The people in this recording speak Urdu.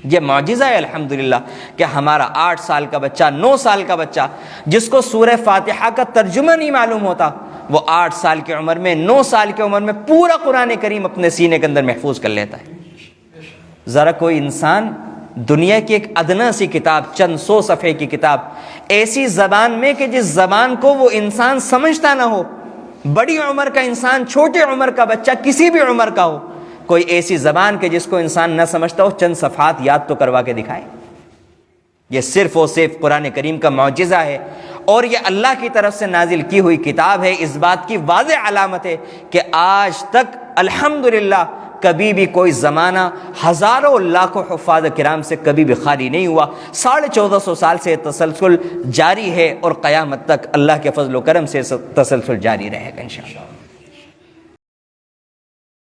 یہ معجزہ ہے الحمدللہ کہ ہمارا 8 سال کا بچہ، 9 سال کا بچہ جس کو سورہ فاتحہ کا ترجمہ نہیں معلوم ہوتا، وہ 8 سال کی عمر میں، 9 سال کی عمر میں پورا قرآن کریم اپنے سینے کے اندر محفوظ کر لیتا ہے۔ ذرا کوئی انسان دنیا کی ایک ادنا سی کتاب، چند 100 صفحے کی کتاب، ایسی زبان میں کہ جس زبان کو وہ انسان سمجھتا نہ ہو، بڑی عمر کا انسان، چھوٹے عمر کا بچہ، کسی بھی عمر کا ہو، کوئی ایسی زبان کہ جس کو انسان نہ سمجھتا ہو، چند صفحات یاد تو کروا کے دکھائے۔ یہ صرف اور صرف قرآن کریم کا معجزہ ہے، اور یہ اللہ کی طرف سے نازل کی ہوئی کتاب ہے۔ اس بات کی واضح علامت ہے کہ آج تک الحمدللہ کبھی بھی کوئی زمانہ ہزاروں لاکھوں حفاظ کرام سے کبھی بھی خالی نہیں ہوا۔ 1450 سال سے تسلسل جاری ہے، اور قیامت تک اللہ کے فضل و کرم سے تسلسل جاری رہے گا انشاءاللہ۔